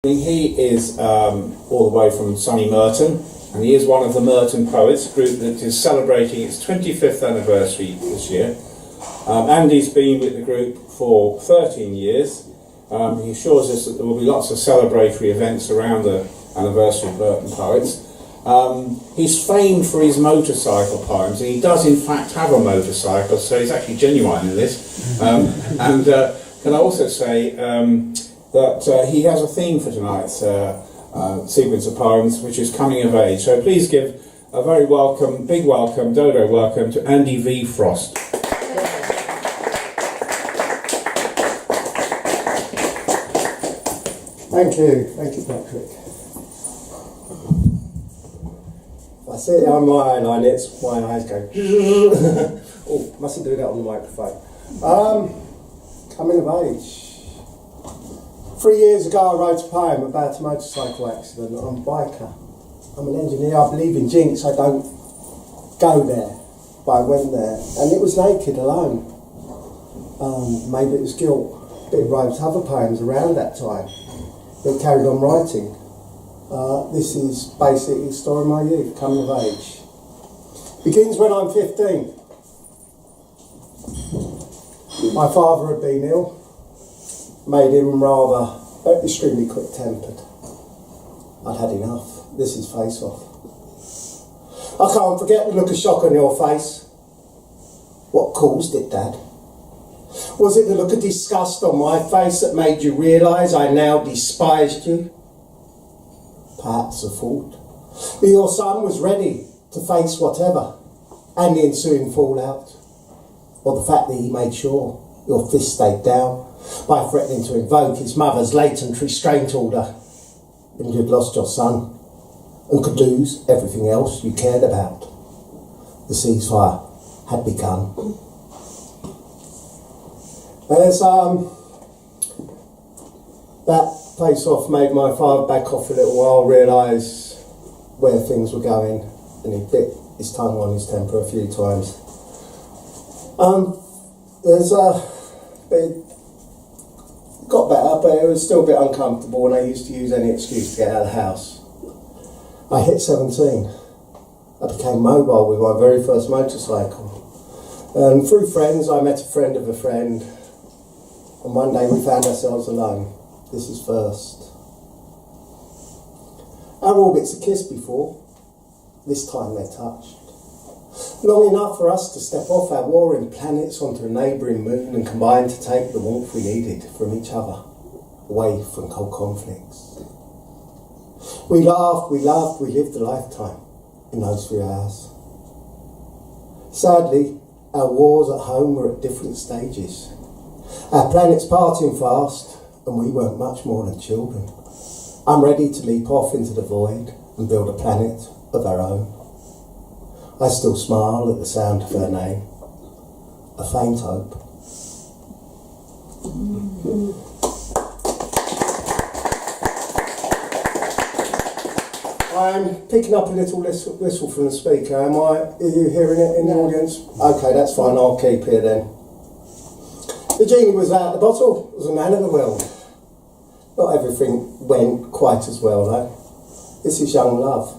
He is all the way from sunny Merton, and he is one of the Merton Poets, a group that is celebrating its 25th anniversary this year. Andy's been with the group for 13 years. He assures us that there will be lots of celebratory events around the anniversary of Merton Poets. He's famed for his motorcycle poems, and he does in fact have a motorcycle, so he's actually genuine in this. Can I also say that he has a theme for tonight's sequence of poems, which is coming of age. So please give a very welcome, big welcome, Dodo welcome to Andy V. Frost. Thank you Patrick. If I sit on my eyeline, it's my eyes go. Oh, mustn't do that on the microphone. Coming of age. 3 years ago I wrote a poem about a motorcycle accident. I'm a biker. I'm an engineer. I believe in jinx. I don't go there. But I went there. And it was naked, alone. Maybe it was guilt. But I wrote other poems around that time. But carried on writing. This is basically the story of my youth, coming of age. Begins when I'm 15. My father had been ill. Made him rather extremely quick-tempered. I'd had enough. This is face off. I can't forget the look of shock on your face. What caused it, Dad? Was it the look of disgust on my face that made you realise I now despised you? Perhaps the thought that your son was ready to face whatever, and the ensuing fallout, or the fact that he made sure your fist stayed down by threatening to invoke his mother's latent restraint order, and you'd lost your son and could lose everything else you cared about. The ceasefire had begun. As that face off made my father back off a little while, realise where things were going, and he bit his tongue on his temper a few times. It got better, but it was still a bit uncomfortable, and I used to use any excuse to get out of the house. I hit 17. I became mobile with my very first motorcycle. And through friends, I met a friend of a friend, and one day we found ourselves alone. This is first. Our orbits had kissed before. This time they touched. Long enough for us to step off our warring planets onto a neighbouring moon and combine to take the warmth we needed from each other, away from cold conflicts. We laughed, we loved, we lived a lifetime in those few hours. Sadly, our wars at home were at different stages. Our planets parting fast, and we weren't much more than children. I'm ready to leap off into the void and build a planet of our own. I still smile at the sound of her name, a faint hope. I'm picking up a little whistle from the speaker. Are you hearing it in the audience? Okay, that's fine, I'll keep here then. The genie was out of the bottle, was a man of the world. Not everything went quite as well though. This is young love.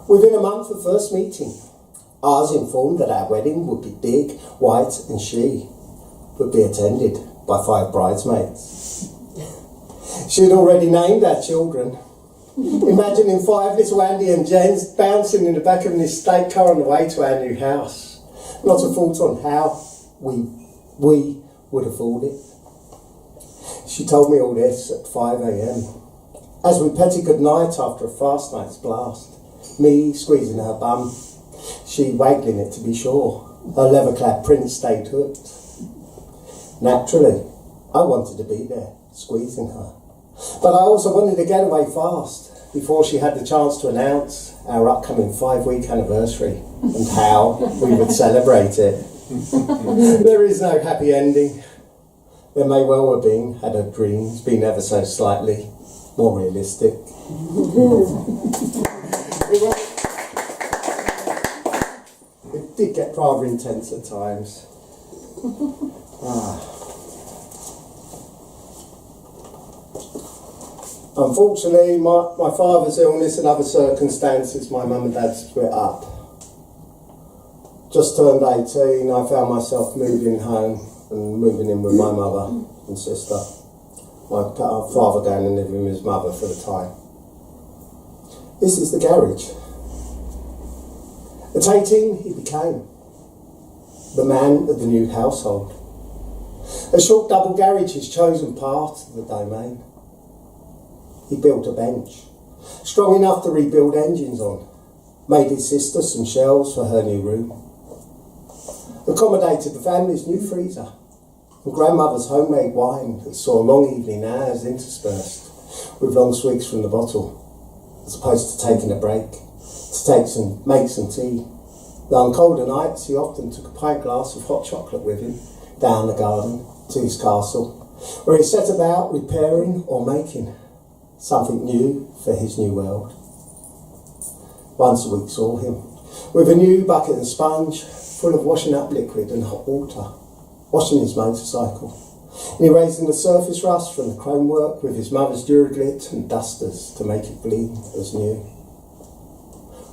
Within a month of first meeting, I was informed that our wedding would be big, white, and she would be attended by 5 bridesmaids. She had already named our children. Imagining 5 little Andy and Jens bouncing in the back of an estate car on the way to our new house. Not a thought on how we would afford it. She told me all this at 5 a.m. as we petted goodnight after a fast night's blast. Me squeezing her bum, she waggling it to be sure. Her leather-clad prince stayed hooked. Naturally, I wanted to be there, squeezing her. But I also wanted to get away fast, before she had the chance to announce our upcoming 5-week anniversary, and how we would celebrate it. There is no happy ending. There may well have been, had her dreams been ever so slightly more realistic. It did get rather intense at times. Unfortunately, my father's illness and other circumstances, my mum and dad split up. Just turned 18, I found myself moving home and moving in with my mother and sister. My father going and living with his mother for the time. This is the garage. At 18, he became the man of the new household. A short double garage, his chosen part of the domain. He built a bench, strong enough to rebuild engines on, made his sister some shelves for her new room, accommodated the family's new freezer, and grandmother's homemade wine that saw long evening hours interspersed with long swigs from the bottle, as opposed to taking a break, to make some tea. Though on colder nights he often took a pint glass of hot chocolate with him down the garden to his castle, where he set about repairing or making something new for his new world. Once a week saw him, with a new bucket and sponge full of washing up liquid and hot water, washing his motorcycle, and erasing the surface rust from the chromework with his mother's Duraglit and dusters to make it gleam as new.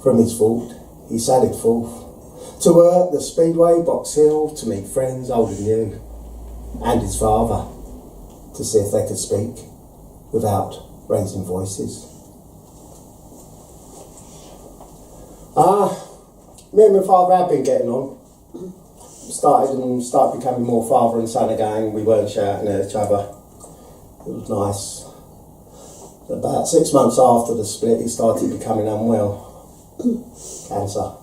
From his vault he sallied forth, to work the Speedway, Box Hill, to meet friends old and new, and his father, to see if they could speak without raising voices. Me and my father had been getting on. Started becoming more father and son again. We weren't shouting at each other. It was nice. About 6 months after the split, he started becoming unwell. Cancer.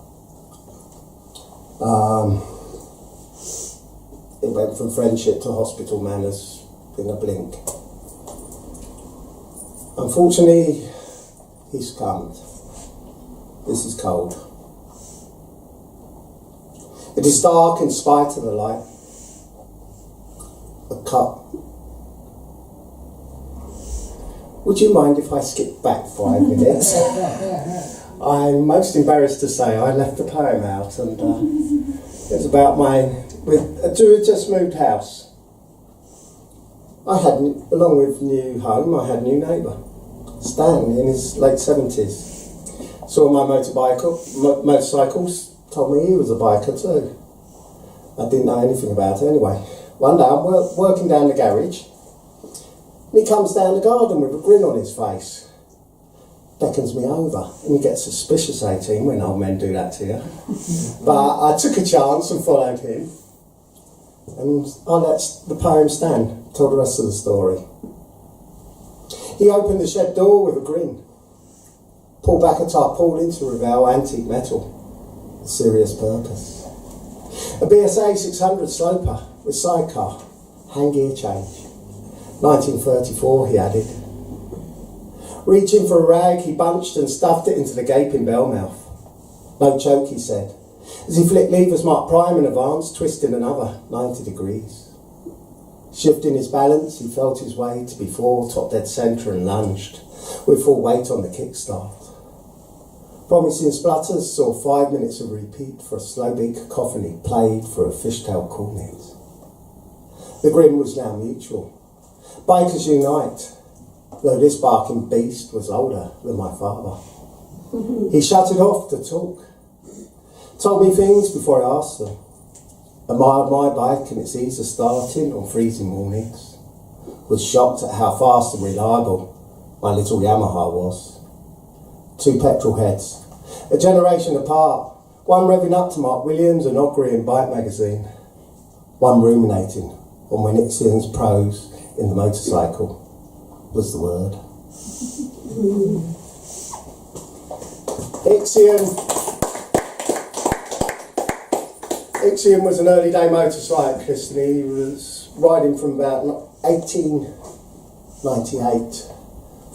It went from friendship to hospital manners in a blink. Unfortunately, he succumbed. This is cold. It is dark in spite of the light. A cup. Would you mind if I skip back 5 minutes? I'm most embarrassed to say I left the poem out, and it was about had just moved house. I had, along with new home, I had a new neighbour, Stan, in his late 70s. Saw my motorcycles, told me he was a biker too. I didn't know anything about it anyway. One day I'm working down the garage, and he comes down the garden with a grin on his face. Beckons me over, and you get suspicious 18 when old men do that to you. But I took a chance and followed him, and I let the poem stand, told the rest of the story. He opened the shed door with a grin, pulled back a tarpaulin to reveal antique metal, with serious purpose. A BSA 600 sloper with sidecar, hand gear change. 1934, he added. Reaching for a rag, he bunched and stuffed it into the gaping bell mouth. No choke, he said, as he flicked levers marked prime and advance, twisting another 90 degrees. Shifting his balance, he felt his way to before top dead centre and lunged, with full weight on the kickstart. Promising splutters saw 5 minutes of repeat for a slow beat cacophony played for a fishtail cornet. The grin was now mutual. Bikers unite, though this barking beast was older than my father. He shutted off to talk, told me things before I asked them, admired my bike and its ease of starting on freezing mornings, was shocked at how fast and reliable my little Yamaha was. 2 petrol heads, a generation apart, one revving up to Mark Williams and Ogre in Bike magazine, one ruminating on when Ixian's prose in the motorcycle was the word. Ixian was an early day motorcyclist, and he was riding from about 1898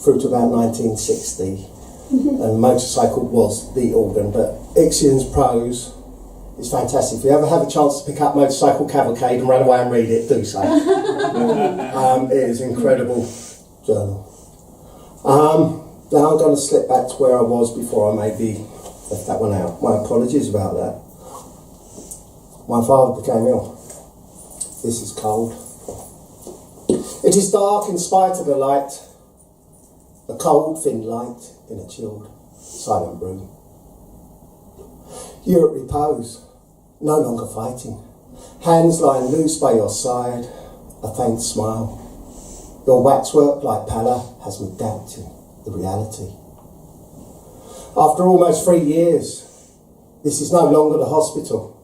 through to about 1960. And motorcycle was the organ, but Ixian's prose is fantastic. If you ever have a chance to pick up Motorcycle Cavalcade and run away and read it, do so. It is an incredible journal. Now I'm going to slip back to where I was before I maybe left that one out. My apologies about that. My father became ill. This is cold. It is dark in spite of the light. A cold, thin light in a chilled, silent room. You at repose, no longer fighting. Hands lying loose by your side, a faint smile. Your waxwork like pallor has me doubting the reality. After almost 3 years, this is no longer the hospital,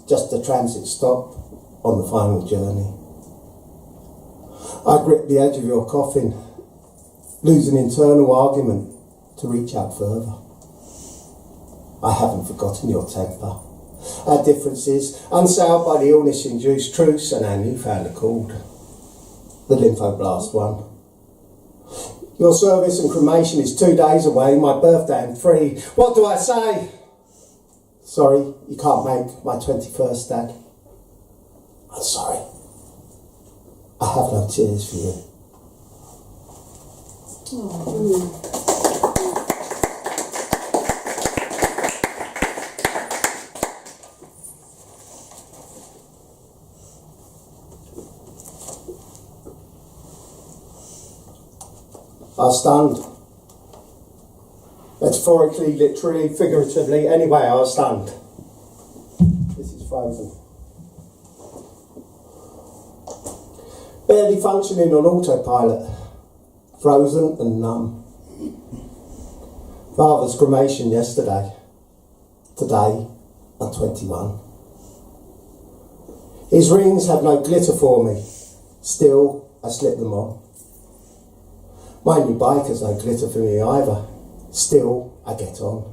just a transit stop on the final journey. I grip the edge of your coffin, lose an internal argument to reach out further. I haven't forgotten your temper, our differences, unsoiled by the illness-induced truce and our newfound accord. The lymphoblast one. Your service and cremation is 2 days away, my birthday and 3. What do I say? Sorry, you can't make my 21st, Dad. I'm sorry. I have no tears for you. I was stunned. Metaphorically, literally, figuratively, anyway, I was stunned. This is frozen. Barely functioning on autopilot. Frozen and numb. Father's cremation yesterday. Today, I'm 21. His rings have no glitter for me. Still, I slip them on. My new bike has no glitter for me either. Still, I get on.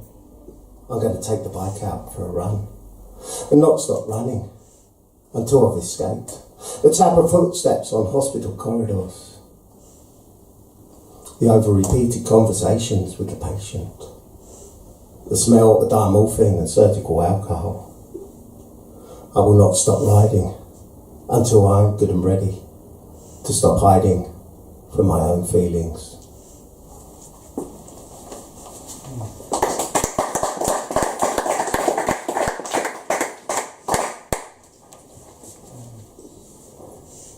I'm going to take the bike out for a run and not stop running until I've escaped the tap of footsteps on hospital corridors, the over-repeated conversations with the patient, the smell of diamorphine and surgical alcohol. I will not stop riding until I'm good and ready to stop hiding from my own feelings.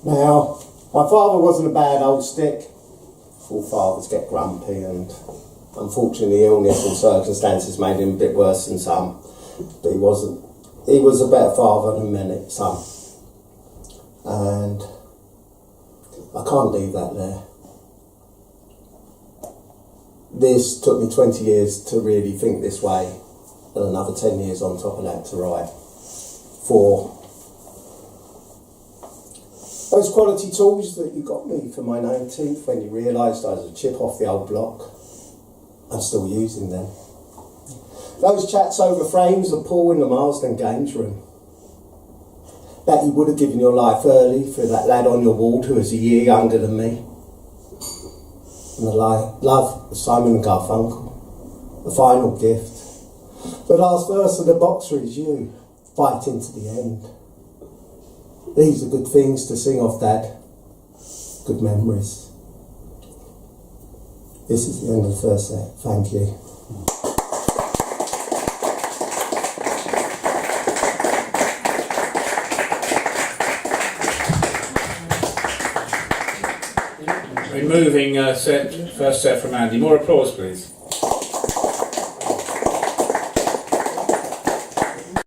Now, my father wasn't a bad old stick. All fathers get grumpy, and unfortunately illness and circumstances made him a bit worse than some. But he wasn't. He was a better father than many, some. And I can't leave that there. This took me 20 years to really think this way, and another 10 years on top of that to write. For those quality tools that you got me for my 19th when you realised I was a chip off the old block, I'm still using them. Those chats over frames of Paul in the Marsden Games room. That you would have given your life early for that lad on your ward who was a year younger than me. And the love of Simon and Garfunkel, the final gift. The last verse of the boxer is you, fighting to the end. These are good things to sing off, Dad. Good memories. This is the end of the first set. Thank you. Moving first set from Andy. More applause, please.